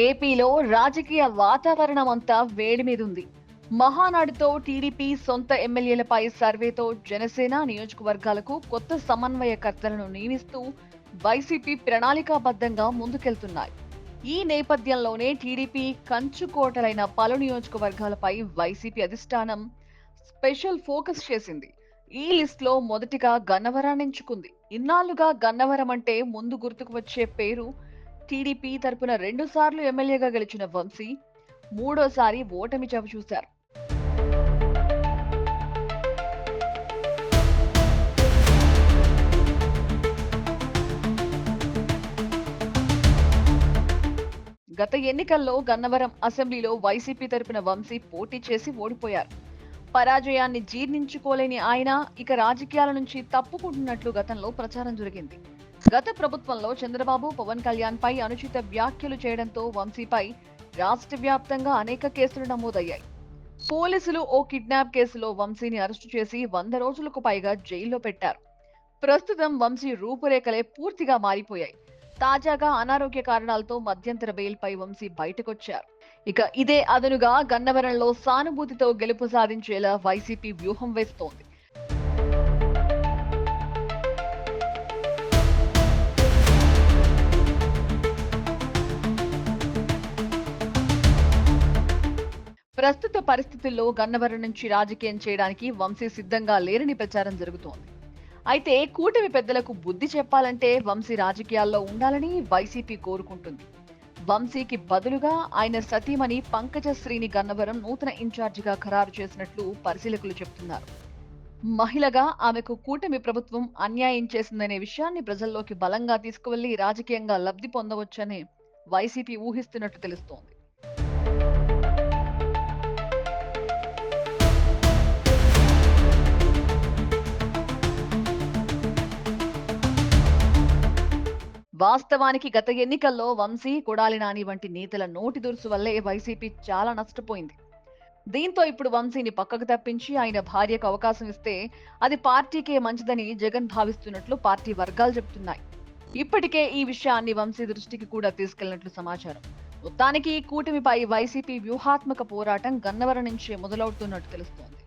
ఏపీలో రాజకీయ వాతావరణం అంతా వేడి మీదుంది. మహానాడుతో టీడీపీ సొంత ఎమ్మెల్యేలపై సర్వేతో జనసేన నియోజకవర్గాలకు కొత్త సమన్వయకర్తలను నియమిస్తూ వైసీపీ ప్రణాళికాబద్ధంగా ముందుకెళ్తున్నాయి. ఈ నేపథ్యంలోనే టీడీపీ కంచుకోటలైన పలు నియోజకవర్గాలపై వైసీపీ అధిష్టానం స్పెషల్ ఫోకస్ చేసింది. ఈ లిస్టులో మొదటిగా గన్నవరాన్ని ఎంచుకుంది. ఇన్నాళ్లుగా గన్నవరం అంటే ముందు గుర్తుకు వచ్చే పేరు టీడీపీ తరపున 2 సార్లు ఎమ్మెల్యేగా గెలిచిన వంశీ మూడోసారి ఓటమి చవిచూశారు. గత ఎన్నికల్లో గన్నవరం అసెంబ్లీలో వైసీపీ తరపున వంశీ పోటీ చేసి ఓడిపోయారు. పరాజయాన్ని జీర్ణించుకోలేని ఆయన ఇక రాజకీయాల నుంచి తప్పుకుంటున్నట్లు గతంలో ప్రచారం జరిగింది. గత ప్రభుత్వంలో చంద్రబాబు, పవన్ కళ్యాణ్ పై అనుచిత వ్యాఖ్యలు చేయడంతో వంశీపై రాష్ట్ర వ్యాప్తంగా అనేక కేసులు నమోదయ్యాయి. పోలీసులు ఓ కిడ్నాప్ కేసులో వంశీని అరెస్టు చేసి 100 రోజులకు పైగా జైల్లో పెట్టారు. ప్రస్తుతం వంశీ రూపురేఖలే పూర్తిగా మారిపోయాయి. తాజాగా అనారోగ్య కారణాలతో మధ్యంతర బెయిల్పై వంశీ బయటకొచ్చారు. ఇక ఇదే అదనుగా గన్నవరంలో సానుభూతితో గెలుపు సాధించేలా వైసీపీ వ్యూహం వేస్తోంది. ప్రస్తుత పరిస్థితుల్లో గన్నవరం నుంచి రాజకీయం చేయడానికి వంశీ సిద్ధంగా లేరని ప్రచారం జరుగుతోంది. అయితే కూటమి పెద్దలకు బుద్ధి చెప్పాలంటే వంశీ రాజకీయాల్లో ఉండాలని వైసీపీ కోరుకుంటుంది. వంశీకి బదులుగా ఆయన సతీమణి పంకజశ్రీని గన్నవరం నూతన ఇన్ఛార్జిగా ఖరారు చేసినట్లు పరిశీలకులు చెబుతున్నారు. మహిళగా ఆమెకు కూటమి ప్రభుత్వం అన్యాయం చేసిందనే విషయాన్ని ప్రజల్లోకి బలంగా తీసుకువెళ్లి రాజకీయంగా లబ్ధి పొందవచ్చని వైసీపీ ఊహిస్తున్నట్టు తెలుస్తోంది. వాస్తవానికి గత ఎన్నికల్లో వంశీ, కొడాలి నాని వంటి నేతల నోటి దురుసు వల్లే వైసీపీ చాలా నష్టపోయింది. దీంతో ఇప్పుడు వంశీని పక్కకు తప్పించి ఆయన భార్యకు అవకాశం ఇస్తే అది పార్టీకే మంచిదని జగన్ భావిస్తున్నట్లు పార్టీ వర్గాలు చెబుతున్నాయి. ఇప్పటికే ఈ విషయాన్ని వంశీ దృష్టికి కూడా తీసుకెళ్లినట్లు సమాచారం. మొత్తానికి కూటమిపై వైసీపీ వ్యూహాత్మక పోరాటం గన్నవరం నుంచే మొదలవుతున్నట్టు తెలుస్తోంది.